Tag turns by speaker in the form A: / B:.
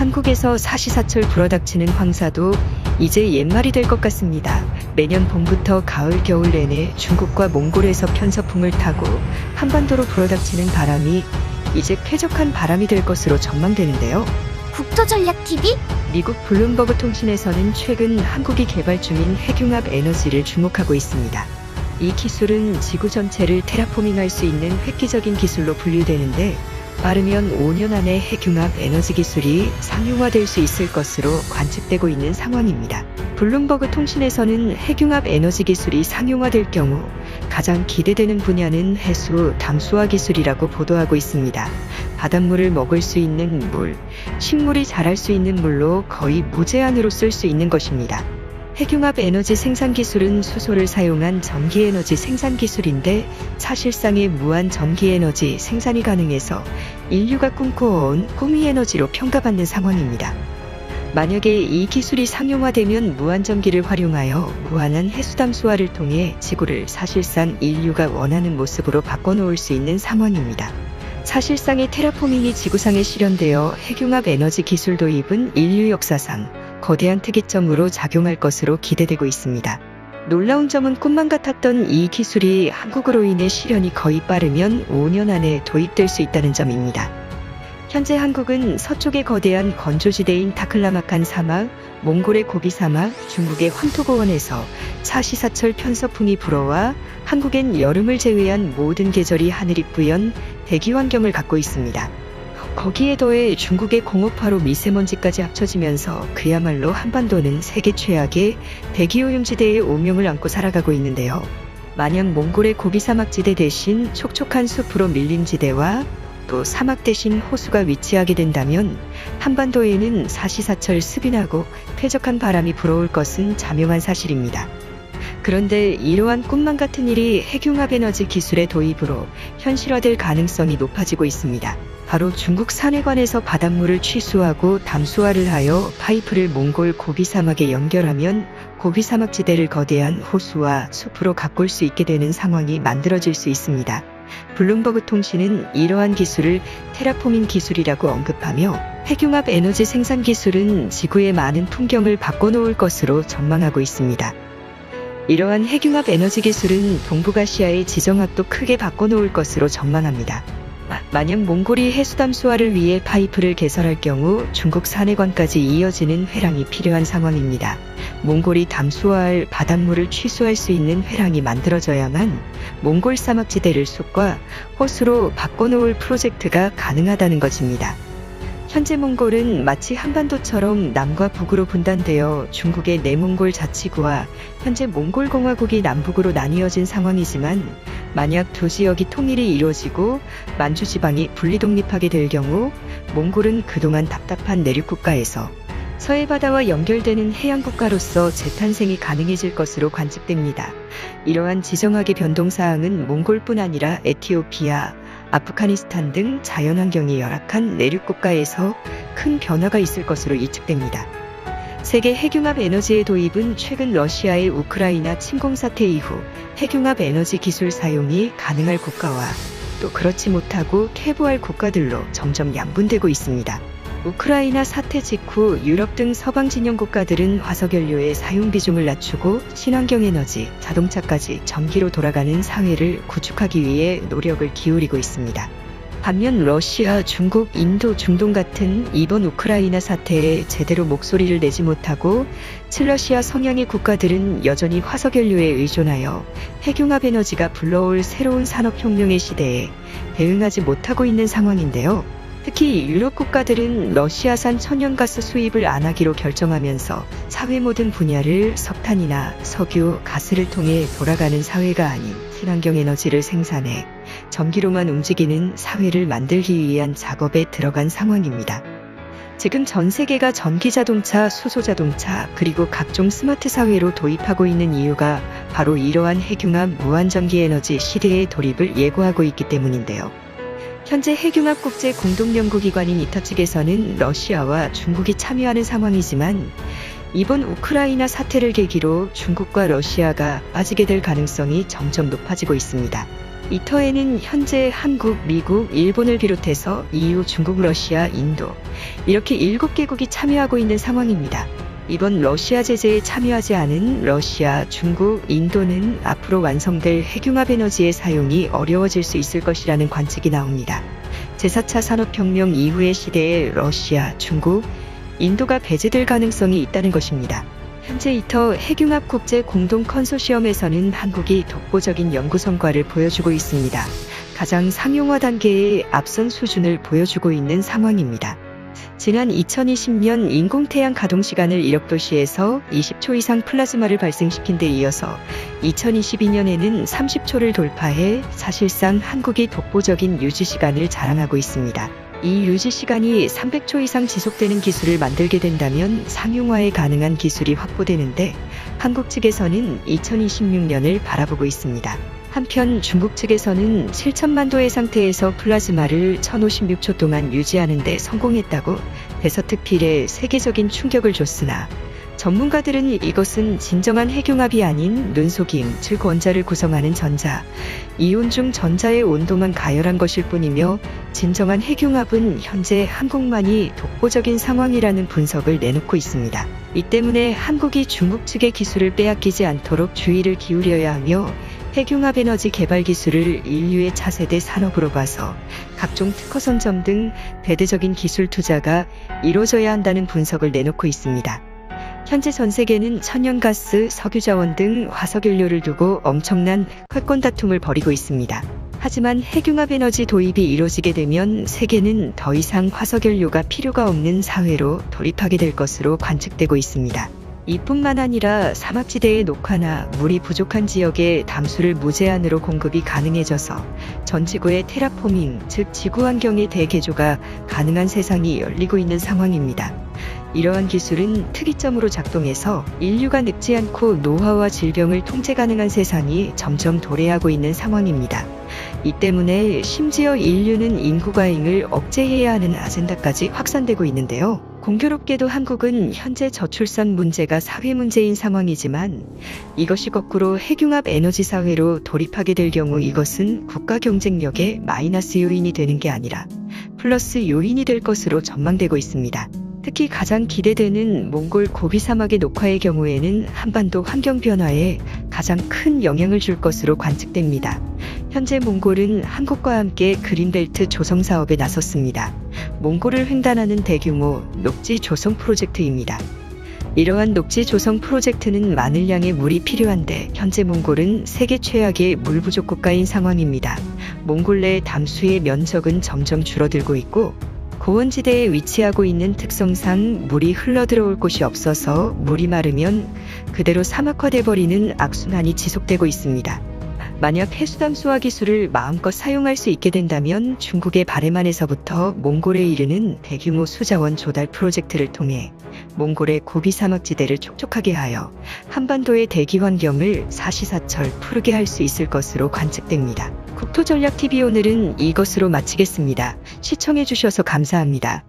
A: 한국에서 사시사철 불어닥치는 황사도 이제 옛말이 될 것 같습니다. 매년 봄부터 가을, 겨울 내내 중국과 몽골에서 편서풍을 타고 한반도로 불어닥치는 바람이 이제 쾌적한 바람이 될 것으로 전망되는데요.
B: 국토전략TV?
A: 미국 블룸버그 통신에서는 최근 한국이 개발 중인 핵융합 에너지를 주목하고 있습니다. 이 기술은 지구 전체를 테라포밍할 수 있는 획기적인 기술로 분류되는데 빠르면 5년 안에 핵융합 에너지 기술이 상용화될 수 있을 것으로 관측되고 있는 상황입니다. 블룸버그 통신에서는 핵융합 에너지 기술이 상용화될 경우 가장 기대되는 분야는 해수 담수화 기술이라고 보도하고 있습니다. 바닷물을 먹을 수 있는 물, 식물이 자랄 수 있는 물로 거의 무제한으로 쓸 수 있는 것입니다. 핵융합 에너지 생산 기술은 수소를 사용한 전기 에너지 생산 기술인데 사실상의 무한 전기 에너지 생산이 가능해서 인류가 꿈꿔온 꿈의 에너지로 평가받는 상황입니다. 만약에 이 기술이 상용화되면 무한 전기를 활용하여 무한한 해수 담수화를 통해 지구를 사실상 인류가 원하는 모습으로 바꿔놓을 수 있는 상황입니다. 사실상의 테라포밍이 지구상에 실현되어 핵융합 에너지 기술 도입은 인류 역사상 거대한 특이점으로 작용할 것으로 기대되고 있습니다. 놀라운 점은 꿈만 같았던 이 기술이 한국으로 인해 실현이 거의 빠르면 5년 안에 도입될 수 있다는 점입니다. 현재 한국은 서쪽의 거대한 건조지대인 타클라마칸 사막, 몽골의 고비 사막, 중국의 황토고원에서 사시사철 편서풍이 불어와 한국엔 여름을 제외한 모든 계절이 하늘이 뿌연 대기 환경을 갖고 있습니다. 거기에 더해 중국의 공업화로 미세먼지까지 합쳐지면서 그야말로 한반도는 세계 최악의 대기오염지대의 오명을 안고 살아가고 있는데요. 만약 몽골의 고비사막지대 대신 촉촉한 숲으로 밀린 지대와 또 사막 대신 호수가 위치하게 된다면 한반도에는 사시사철 습인하고 쾌적한 바람이 불어올 것은 자명한 사실입니다. 그런데 이러한 꿈만 같은 일이 핵융합 에너지 기술의 도입으로 현실화될 가능성이 높아지고 있습니다. 바로 중국 산해관에서 바닷물을 취수하고 담수화를 하여 파이프를 몽골 고비 사막에 연결하면 고비 사막지대를 거대한 호수와 숲으로 가꿀 수 있게 되는 상황이 만들어질 수 있습니다. 블룸버그 통신은 이러한 기술을 테라포밍 기술이라고 언급하며 핵융합 에너지 생산 기술은 지구의 많은 풍경을 바꿔놓을 것으로 전망하고 있습니다. 이러한 핵융합 에너지 기술은 동북아시아의 지정학도 크게 바꿔놓을 것으로 전망합니다. 만약 몽골이 해수 담수화를 위해 파이프를 개설할 경우 중국 산해관까지 이어지는 회랑이 필요한 상황입니다. 몽골이 담수화할 바닷물을 취수할 수 있는 회랑이 만들어져야만 몽골 사막지대를 숲과 호수로 바꿔놓을 프로젝트가 가능하다는 것입니다. 현재 몽골은 마치 한반도처럼 남과 북으로 분단되어 중국의 내몽골 자치구와 현재 몽골공화국이 남북으로 나뉘어진 상황이지만 만약 두 지역이 통일이 이루어지고 만주 지방이 분리독립하게 될 경우 몽골은 그동안 답답한 내륙국가에서 서해바다와 연결되는 해양국가로서 재탄생이 가능해질 것으로 관측됩니다. 이러한 지정학의 변동사항은 몽골뿐 아니라 에티오피아, 아프가니스탄 등 자연환경이 열악한 내륙국가에서 큰 변화가 있을 것으로 예측됩니다. 세계 핵융합 에너지의 도입은 최근 러시아의 우크라이나 침공 사태 이후 핵융합 에너지 기술 사용이 가능할 국가와 또 그렇지 못하고 퇴보할 국가들로 점점 양분되고 있습니다. 우크라이나 사태 직후 유럽 등 서방 진영 국가들은 화석연료의 사용 비중을 낮추고 친환경 에너지, 자동차까지 전기로 돌아가는 사회를 구축하기 위해 노력을 기울이고 있습니다. 반면 러시아, 중국, 인도, 중동 같은 이번 우크라이나 사태에 제대로 목소리를 내지 못하고 친러시아 성향의 국가들은 여전히 화석연료에 의존하여 핵융합 에너지가 불러올 새로운 산업혁명의 시대에 대응하지 못하고 있는 상황인데요. 특히 유럽 국가들은 러시아산 천연가스 수입을 안 하기로 결정하면서 사회 모든 분야를 석탄이나 석유, 가스를 통해 돌아가는 사회가 아닌 친환경 에너지를 생산해 전기로만 움직이는 사회를 만들기 위한 작업에 들어간 상황입니다. 지금 전 세계가 전기자동차, 수소자동차, 그리고 각종 스마트 사회로 도입하고 있는 이유가 바로 이러한 핵융합 무한전기 에너지 시대의 돌입을 예고하고 있기 때문인데요. 현재 핵융합 국제 공동연구기관인 이터 측에서는 러시아와 중국이 참여하는 상황이지만 이번 우크라이나 사태를 계기로 중국과 러시아가 빠지게 될 가능성이 점점 높아지고 있습니다. 이 터에는 현재 한국, 미국, 일본을 비롯해서 EU, 중국, 러시아, 인도 이렇게 7개국이 참여하고 있는 상황입니다. 이번 러시아 제재에 참여하지 않은 러시아, 중국, 인도는 앞으로 완성될 핵융합 에너지의 사용이 어려워질 수 있을 것이라는 관측이 나옵니다. 제4차 산업혁명 이후의 시대에 러시아, 중국, 인도가 배제될 가능성이 있다는 것입니다. 현재 이터 핵융합 국제 공동 컨소시엄에서는 한국이 독보적인 연구 성과를 보여주고 있습니다. 가장 상용화 단계의 앞선 수준을 보여주고 있는 상황입니다. 지난 2020년 인공태양 가동시간을 1억 도시에서 20초 이상 플라즈마를 발생시킨 데 이어서 2022년에는 30초를 돌파해 사실상 한국이 독보적인 유지시간을 자랑하고 있습니다. 이 유지시간이 300초 이상 지속되는 기술을 만들게 된다면 상용화에 가능한 기술이 확보되는데 한국 측에서는 2026년을 바라보고 있습니다. 한편 중국 측에서는 7천만 도의 상태에서 플라즈마를 1056초 동안 유지하는 데 성공했다고 대서특필에 세계적인 충격을 줬으나 전문가들은 이것은 진정한 핵융합이 아닌 눈속임, 즉 원자를 구성하는 전자, 이온 중 전자의 온도만 가열한 것일 뿐이며 진정한 핵융합은 현재 한국만이 독보적인 상황이라는 분석을 내놓고 있습니다. 이 때문에 한국이 중국 측의 기술을 빼앗기지 않도록 주의를 기울여야 하며 핵융합 에너지 개발 기술을 인류의 차세대 산업으로 봐서 각종 특허 선점 등 대대적인 기술 투자가 이루어져야 한다는 분석을 내놓고 있습니다. 현재 전 세계는 천연가스, 석유자원 등 화석연료를 두고 엄청난 패권 다툼을 벌이고 있습니다. 하지만 핵융합 에너지 도입이 이루어지게 되면 세계는 더 이상 화석연료가 필요가 없는 사회로 돌입하게 될 것으로 관측되고 있습니다. 이뿐만 아니라 사막지대의 녹화나 물이 부족한 지역에 담수를 무제한으로 공급이 가능해져서 전 지구의 테라포밍, 즉 지구 환경의 대개조가 가능한 세상이 열리고 있는 상황입니다. 이러한 기술은 특이점으로 작동해서 인류가 늙지 않고 노화와 질병을 통제 가능한 세상이 점점 도래하고 있는 상황입니다. 이 때문에 심지어 인류는 인구 과잉을 억제해야 하는 아젠다까지 확산되고 있는데요. 공교롭게도 한국은 현재 저출산 문제가 사회 문제인 상황이지만 이것이 거꾸로 핵융합 에너지 사회로 돌입하게 될 경우 이것은 국가 경쟁력에 마이너스 요인이 되는 게 아니라 플러스 요인이 될 것으로 전망되고 있습니다. 특히 가장 기대되는 몽골 고비 사막의 녹화의 경우에는 한반도 환경 변화에 가장 큰 영향을 줄 것으로 관측됩니다. 현재 몽골은 한국과 함께 그린벨트 조성 사업에 나섰습니다. 몽골을 횡단하는 대규모 녹지 조성 프로젝트입니다. 이러한 녹지 조성 프로젝트는 많은 양의 물이 필요한데 현재 몽골은 세계 최악의 물 부족 국가인 상황입니다. 몽골 내 담수의 면적은 점점 줄어들고 있고 고원지대에 위치하고 있는 특성상 물이 흘러들어올 곳이 없어서 물이 마르면 그대로 사막화돼 버리는 악순환이 지속되고 있습니다. 만약 해수담수화 기술을 마음껏 사용할 수 있게 된다면 중국의 바레만에서부터 몽골에 이르는 대규모 수자원 조달 프로젝트를 통해 몽골의 고비 사막지대를 촉촉하게 하여 한반도의 대기 환경을 사시사철 푸르게 할 수 있을 것으로 관측됩니다. 국토전략TV 오늘은 이것으로 마치겠습니다. 시청해주셔서 감사합니다.